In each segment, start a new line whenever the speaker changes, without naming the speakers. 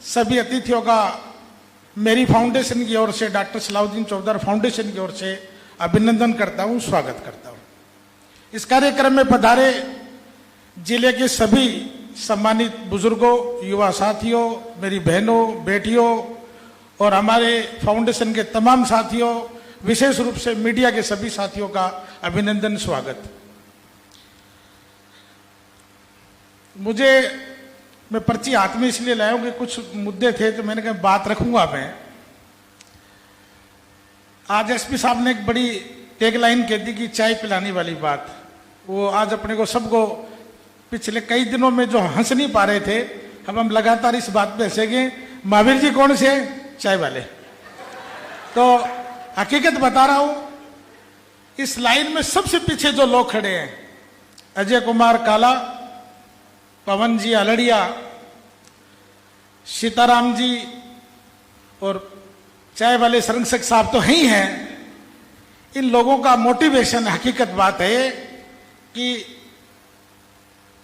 सभी अतिथियों का मेरी फाउंडेशन की ओर से, डॉक्टर सलाउद्दीन चौधरी फाउंडेशन की ओर से अभिनंदन करता हूं, स्वागत करता हूं। इस कार्यक्रम में पधारे जिले के सभी सम्मानित बुजुर्गों, युवा साथियों, मेरी बहनों, बेटियों और हमारे फाउंडेशन के तमाम साथियों, विशेष रूप से मीडिया के सभी साथियों का अभिनंदन, स्वागत। मैं पर्ची हाथ में इसलिए लाया हूं कि कुछ मुद्दे थे तो मैंने कहा बात रखूंगा मैं। आज एसपी साहब ने एक बड़ी टैगलाइन कह दी कि चाय पिलाने वाली बात, वो आज अपने को सबको पिछले कई दिनों में जो हंस नहीं पा रहे थे, हम लगातार इस बात पे हंसेंगे। महावीर जी कौन से? चाय वाले। तो हकीकत बता रहा हूं, इस लाइन में सबसे पीछे जो लोग खड़े हैं, अजय कुमार काला, पवन जी अलड़िया, सीताराम जी और चाय वाले सरंगसक साहब तो ही हैं। इन लोगों का मोटिवेशन, हकीकत बात है कि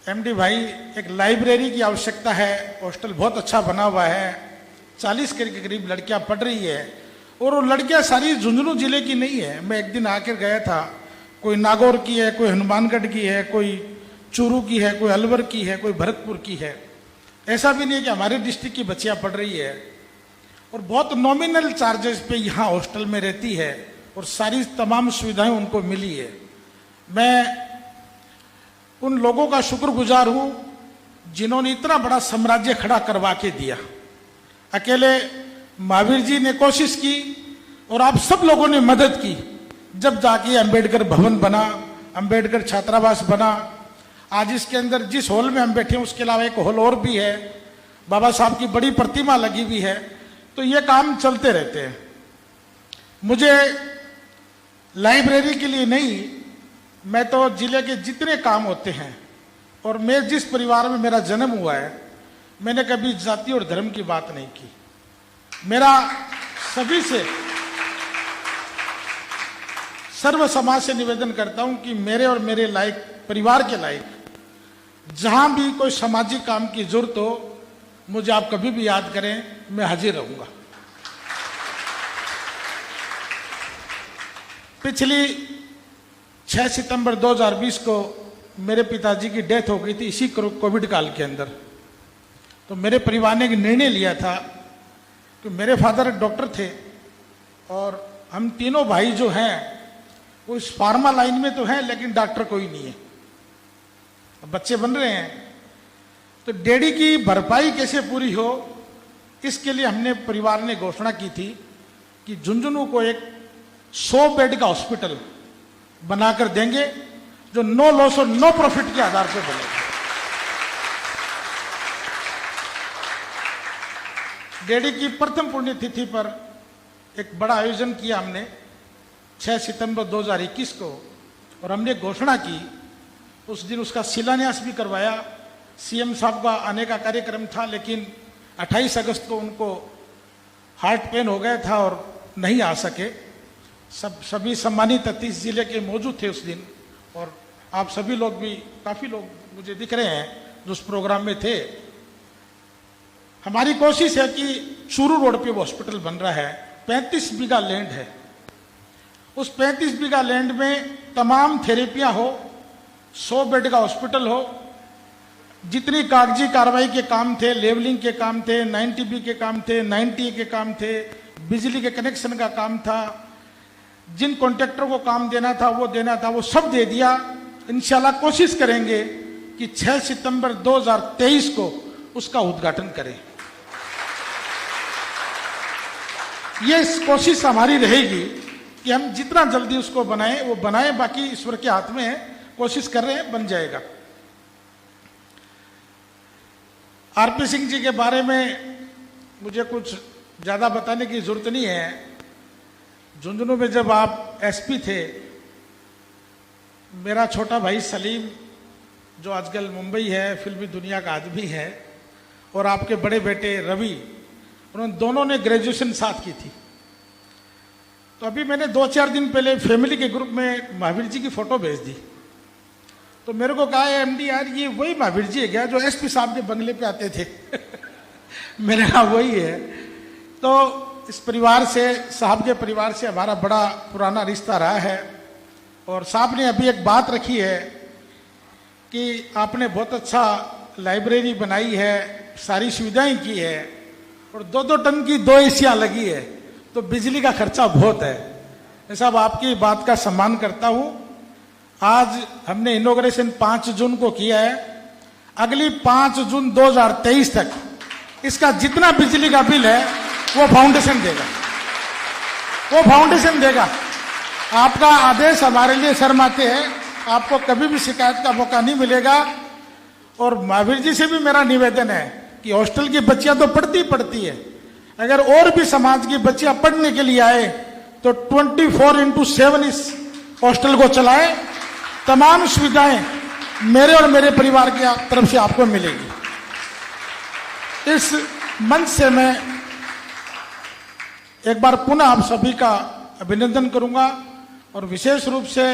एमडी भाई, एक लाइब्रेरी की आवश्यकता है, हॉस्टल बहुत अच्छा बना हुआ है, 40 के करीब लड़कियां पढ़ रही है और वो लड़कियां सारी झुंझुनू जिले की नहीं है। मैं एक दिन आकर गया था, कोई नागौर की है, कोई हनुमानगढ़ की है, कोई चूरू की है, कोई अलवर की है, कोई भरतपुर की है। ऐसा भी नहीं है कि हमारे डिस्ट्रिक्ट की बच्चियां पढ़ रही है और बहुत नॉमिनल चार्जेस पे यहाँ हॉस्टल में रहती है और सारी तमाम सुविधाएं उनको मिली है। मैं उन लोगों का शुक्रगुजार हूं जिन्होंने इतना बड़ा साम्राज्य खड़ा करवा के दिया। अकेले महावीर जी ने कोशिश की और आप सब लोगों ने मदद की, जब जाके अंबेडकर भवन बना, अंबेडकर छात्रावास बना। आज इसके अंदर जिस हॉल में हम बैठे हैं उसके अलावा एक हॉल और भी है, बाबा साहब की बड़ी प्रतिमा लगी हुई है। तो ये काम चलते रहते हैं। मुझे लाइब्रेरी के लिए नहीं, मैं तो जिले के जितने काम होते हैं, और मैं जिस परिवार में मेरा जन्म हुआ है, मैंने कभी जाति और धर्म की बात नहीं की। मेरा सभी से, सर्व समाज से निवेदन करता हूं कि मेरे और मेरे लायक, परिवार के लायक, जहां भी कोई सामाजिक काम की जरूरत हो, मुझे आप कभी भी याद करें, मैं हाजिर रहूंगा। पिछली 6 सितंबर 2020 को मेरे पिताजी की डेथ हो गई थी, इसी कोविड काल के अंदर। तो मेरे परिवार ने एक निर्णय लिया था कि मेरे फादर डॉक्टर थे और हम तीनों भाई जो हैं वो इस फार्मा लाइन में तो हैं, लेकिन डॉक्टर कोई नहीं है। बच्चे बन रहे हैं, तो डैडी की भरपाई कैसे पूरी हो, इसके लिए हमने परिवार ने घोषणा की थी कि झुंझुनू को एक 100 बेड का हॉस्पिटल बनाकर देंगे, जो नो लॉस और नो प्रॉफिट के आधार पर बनेगा। डैडी की प्रथम पुण्यतिथि पर एक बड़ा आयोजन किया हमने 6 सितंबर 2021 को, और हमने घोषणा की। उस दिन उसका शिलान्यास भी करवाया। सीएम साहब का आने का कार्यक्रम था, लेकिन 28 अगस्त को उनको हार्ट पेन हो गया था और नहीं आ सके। सभी सम्मानित अतिथि जिले के मौजूद थे उस दिन, और आप सभी लोग भी, काफ़ी लोग मुझे दिख रहे हैं जो उस प्रोग्राम में थे। हमारी कोशिश है कि चूरू रोड पे वो हॉस्पिटल बन रहा है, 35 बीघा लैंड है। उस 35 बीघा लैंड में तमाम थेरेपियां हो, 100 बेड का हॉस्पिटल हो, जितनी कागजी कार्रवाई के काम थे, लेवलिंग के काम थे, 90B के काम थे, 90A के काम थे, बिजली के कनेक्शन का काम था, जिन कॉन्ट्रैक्टर को काम देना था वो देना था, वो सब दे दिया। इंशाल्लाह कोशिश करेंगे कि 6 सितंबर 2023 को उसका उद्घाटन करें। ये कोशिश हमारी रहेगी कि हम जितना जल्दी उसको बनाएं वो बनाएं, बाकी ईश्वर के हाथ में है, कोशिश कर रहे हैं, बन जाएगा। आरपी सिंह जी के बारे में मुझे कुछ ज़्यादा बताने की जरूरत नहीं है। झुंझुनू में जब आप एसपी थे, मेरा छोटा भाई सलीम, जो आजकल मुंबई है, फिल्मी दुनिया का आदमी है, और आपके बड़े बेटे रवि, उन्होंने दोनों ने ग्रेजुएशन साथ की थी। तो अभी मैंने 2-4 दिन पहले फैमिली के ग्रुप में महावीर जी की फोटो भेज दी। तो मेरे को कहा एमडी यार ये वही महावीर जी है क्या जो एसपी साहब के बंगले पे आते थे मेरे यहाँ वही है। तो इस परिवार से, साहब के परिवार से हमारा बड़ा पुराना रिश्ता रहा है। और साहब ने अभी एक बात रखी है कि आपने बहुत अच्छा लाइब्रेरी बनाई है, सारी सुविधाएं की है, और 2-2 टन की 2 एसियां लगी है, तो बिजली का खर्चा बहुत है। साहब आपकी बात का सम्मान करता हूं। आज हमने इनॉग्रेशन 5 जून को किया है। अगली 5 जून 2023 तक इसका जितना बिजली का बिल है वो फाउंडेशन देगा, वो फाउंडेशन देगा। आपका आदेश हमारे लिए शर्माते हैं, आपको कभी भी शिकायत का मौका नहीं मिलेगा। और महावीर जी से भी मेरा निवेदन है कि हॉस्टल की बच्चियां तो पढ़ती है, अगर और भी समाज की बच्चियां पढ़ने के लिए आए तो 24x7 इस हॉस्टल को चलाएं। तमाम सुविधाएं मेरे और मेरे परिवार की तरफ से आपको मिलेगी। इस मंच से मैं एक बार पुनः आप सभी का अभिनंदन करूंगा और विशेष रूप से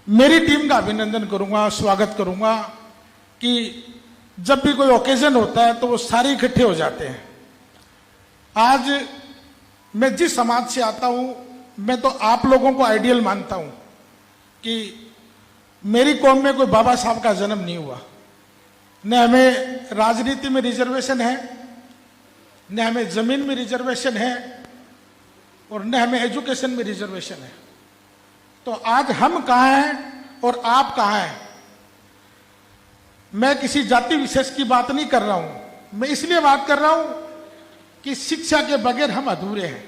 मेरी टीम का अभिनंदन करूंगा, स्वागत करूंगा कि जब भी कोई ओकेजन होता है तो वो सारे इकट्ठे हो जाते हैं। आज मैं जिस समाज से आता हूं, मैं तो आप लोगों को आइडियल मानता हूं कि मेरी कौम में कोई बाबा साहब का जन्म नहीं हुआ। न हमें राजनीति में रिजर्वेशन है, न हमें जमीन में रिजर्वेशन है, और न हमें एजुकेशन में रिजर्वेशन है। तो आज हम कहाँ हैं और आप कहाँ हैं? मैं किसी जाति विशेष की बात नहीं कर रहा हूं, मैं इसलिए बात कर रहा हूं कि शिक्षा के बगैर हम अधूरे हैं।